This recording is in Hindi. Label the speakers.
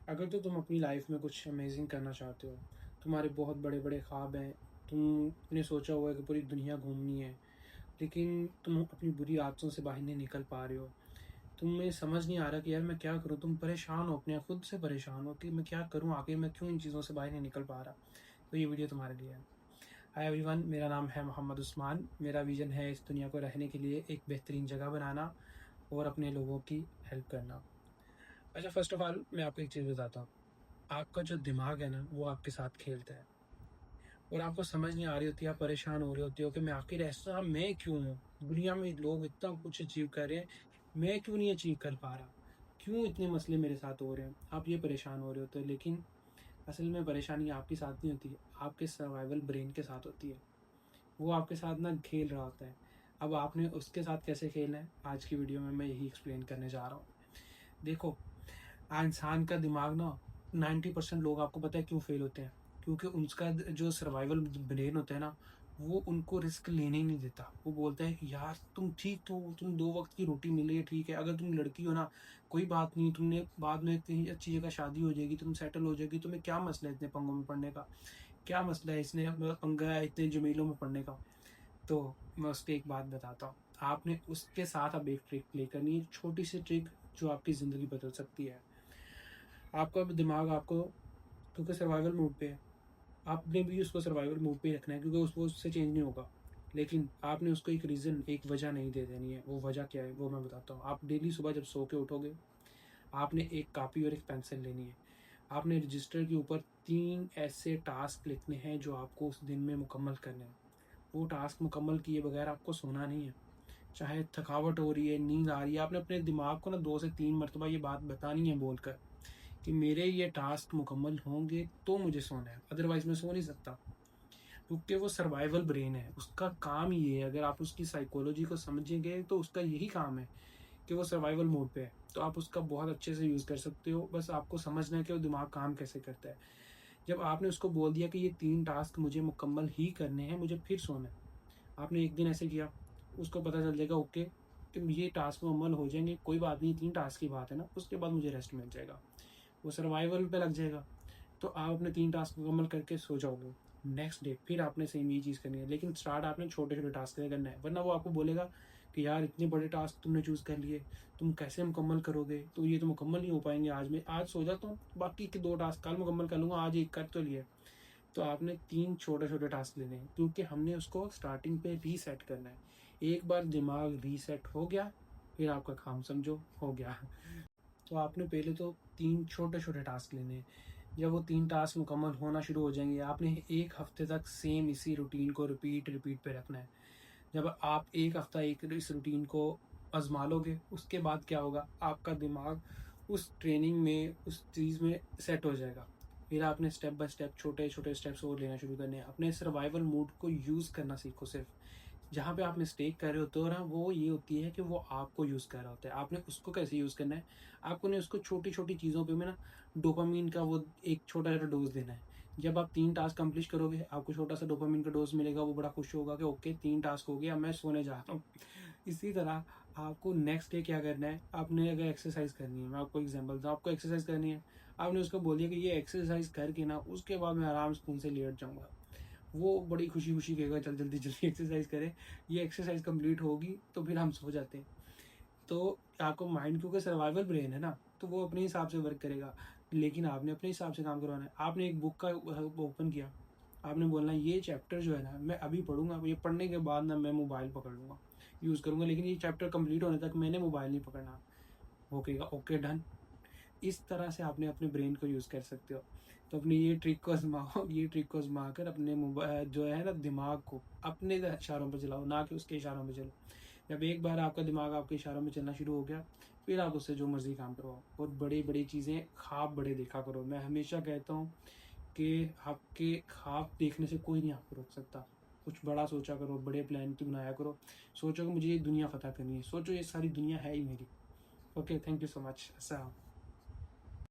Speaker 1: अगर तो तुम अपनी लाइफ में कुछ अमेजिंग करना चाहते हो, तुम्हारे बहुत बड़े बड़े ख्वाब हैं, तुमने सोचा हुआ है कि पूरी दुनिया घूमनी है, लेकिन तुम अपनी बुरी आदतों से बाहर नहीं निकल पा रहे हो, तुम्हें समझ नहीं आ रहा कि यार मैं क्या करूँ, तुम परेशान हो, अपने खुद से परेशान हो कि मैं क्या करूँ आगे, मैं क्यों इन चीज़ों से बाहर नहीं निकल पा रहा, तो ये वीडियो तुम्हारे लिए है। हाय एवरीवन, मेरा नाम है मोहम्मद उस्मान। मेरा विज़न है इस दुनिया को रहने के लिए एक बेहतरीन जगह बनाना और अपने लोगों की हेल्प करना। अच्छा, फर्स्ट ऑफ ऑल मैं आपको एक चीज़ बताता हूँ। आपका जो दिमाग है ना, वो आपके साथ खेलता है और आपको समझ नहीं आ रही होती, आप परेशान हो रहे होते हो कि मैं आखिर ऐसा मैं क्यों हूँ? दुनिया में लोग इतना कुछ अचीव कर रहे हैं, मैं क्यों नहीं अचीव कर पा रहा? क्यों इतने मसले मेरे साथ हो रहे हैं? आप ये परेशान हो रहे होते हो, लेकिन असल में परेशानी आपके साथ नहीं होती, आपके सर्वाइवल ब्रेन के साथ होती है। वो आपके साथ ना खेल रहा होता है। अब आपने उसके साथ कैसे खेलना है, आज की वीडियो में मैं यही एक्सप्लेन करने जा रहा हूँ। देखो, इंसान का दिमाग ना 90% लोग आपको पता है क्यों फेल होते हैं? क्योंकि उसका जो सर्वाइवल ब्रेन होता है ना, वो उनको रिस्क लेने ही नहीं देता। वो बोलता है यार तुम ठीक तो हो, तुम 2 वक़्त की रोटी मिल रही है ठीक है, अगर तुम लड़की हो ना कोई बात नहीं, तुमने बाद में कहीं अच्छी जगह शादी हो जाएगी, तुम सेटल हो जाएगी, तुम्हें क्या मसला है इतने पंगों में पड़ने का? क्या मसला है इसने पंगा है इतने झमेलों में पड़ने का? तो मैं उसपे एक बात बताता हूँ। आपने उसके साथ अब एक ट्रिक प्ले करनी है, छोटी-सी ट्रिक जो आपकी ज़िंदगी बदल सकती है। आपका भी दिमाग आपको, क्योंकि सर्वाइवल मोड पे है, आपने भी उसको सर्वाइवल मोड पे ही रखना है क्योंकि उसको उससे चेंज नहीं होगा। लेकिन आपने उसको एक रीज़न, एक वजह नहीं दे देनी है। वो वजह क्या है, वो मैं बताता हूँ। आप डेली सुबह जब सो के उठोगे, आपने एक कॉपी और एक पेंसिल लेनी है। आपने रजिस्टर के ऊपर 3 ऐसे टास्क लिखने हैं जो आपको उस दिन में मुकम्मल करने हैं। वो टास्क मुकम्मल किए बगैर आपको सोना नहीं है। चाहे थकावट हो रही है, नींद आ रही है, आपने अपने दिमाग को ना 2 से 3 मर्तबा ये बात बतानी है बोलकर कि मेरे ये टास्क मुकम्मल होंगे तो मुझे सोना है, अदरवाइज़ मैं सो नहीं सकता। क्योंकि वो सर्वाइवल ब्रेन है, उसका काम ये है, अगर आप उसकी साइकोलॉजी को समझेंगे तो उसका यही काम है कि वो सर्वाइवल मोड पे है। तो आप उसका बहुत अच्छे से यूज़ कर सकते हो, बस आपको समझना है कि वो दिमाग काम कैसे करता है। जब आपने उसको बोल दिया कि ये 3 टास्क मुझे मुकम्मल ही करने हैं, मुझे फिर सोना है। आपने एक दिन ऐसे किया, उसको पता चल जाएगा ओके कि ये टास्क मुकम्मल हो जाएँगे, कोई बात नहीं, 3 टास्क की बात है ना, उसके बाद मुझे रेस्ट मिल जाएगा। वो सर्वाइवल पे लग जाएगा। तो आप अपने 3 टास्क मुकम्मल करके सो जाओगे। नेक्स्ट डे फिर आपने सेम यही चीज़ करनी है, लेकिन स्टार्ट आपने छोटे-छोटे टास्क से करना है, वरना वो आपको बोलेगा कि यार इतने बड़े टास्क तुमने चूज़ कर लिए, तुम कैसे मुकम्मल करोगे? तो ये तो मुकम्मल नहीं हो पाएँगे आज में, आज सो जाता हूँ, बाकी के 2 टास्क कल मुकम्मल कर लूँगा, आज 1 कर तो लिए। तो आपने 3 छोटे-छोटे टास्क लेने हैं, क्योंकि हमने उसको स्टार्टिंग पे रीसेट करना है। एक बार दिमाग रीसेट हो गया, फिर आपका काम समझो हो गया। तो आपने पहले तो 3 छोटे-छोटे टास्क लेने हैं। जब वो 3 टास्क मुकम्मल होना शुरू हो जाएँगे, आपने 1 हफ़्ते तक सेम इसी रूटीन को रिपीट पे रखना है। जब आप 1 हफ़्ता एक इस रूटीन को आज़मा लोगे, उसके बाद क्या होगा, आपका दिमाग उस ट्रेनिंग में, उस चीज़ में सेट हो जाएगा। फिर आपने स्टेप बाय स्टेप छोटे-छोटे स्टेप्स और लेना शुरू करने हैं। अपने सर्वाइवल मोड को यूज़ करना सीखो सिर्फ़। जहाँ पे आप मिस्टेक कर रहे होते हो ना, वो ये होती है कि वो आपको यूज़ कर रहा होता है। आपने उसको कैसे यूज़ करना है, आपको ने उसको छोटी-छोटी चीज़ों पे में ना डोपामाइन का वो एक छोटा-छोटा डोज़ देना है। जब आप 3 टास्क कंप्लीट करोगे, आपको छोटा-सा डोपामाइन का डोज़ मिलेगा, वो बड़ा खुश होगा कि ओके 3 टास्क हो गए, अब मैं सोने जा रहा हूँ। इसी तरह आपको नेक्स्ट डे क्या करना है, आपने अगर एक्सरसाइज़ करनी है, मैं आपको एग्ज़ाम्पल दूँ, आपको एक्सरसाइज़ करनी है, आपने उसको बोल दिया कि ये एक्सरसाइज़ करके ना उसके बाद मैं आराम सुकून से लेट जाऊँगा। वो बड़ी खुशी-खुशी कहेगा चल जल्दी-जल्दी एक्सरसाइज़ करें, ये एक्सरसाइज़ कंप्लीट होगी तो फिर हम सो जाते हैं। तो आपको माइंड, क्योंकि सर्वाइवल ब्रेन है ना, तो वो अपने हिसाब से वर्क करेगा, लेकिन आपने अपने हिसाब से काम करवाना है। आपने एक बुक का ओपन किया, आपने बोलना है ये चैप्टर जो है ना मैं अभी पढ़ूँगा, ये पढ़ने के बाद ना मैं मोबाइल पकड़ लूँगा, यूज़ करूँगा, लेकिन ये चैप्टर कंप्लीट होने तक मैंने मोबाइल नहीं पकड़ना। वो कहेगा ओके डन। इस तरह से आपने अपने ब्रेन को यूज़ कर सकते हो। तो अपनी ये ट्रिक को आज़माओ, ये ट्रिक को आज़मा कर अपने जो है ना दिमाग को अपने इशारों पे चलाओ, ना कि उसके इशारों पे चलो। जब एक बार आपका दिमाग आपके इशारों में चलना शुरू हो गया, फिर आप उससे जो मर्ज़ी काम करवाओ और बड़ी-बड़ी चीज़ें, ख्वाब बड़े देखा करो। मैं हमेशा कहता हूँ कि आपके ख्वाब देखने से कोई नहीं आपको रोक सकता। कुछ बड़ा सोचा करो, बड़े प्लान की बनाया करो। सोचो कि मुझे ये दुनिया फ़तह करनी है, सोचो ये सारी दुनिया है ही मेरी। Okay, thank you so much. अस्सलाम।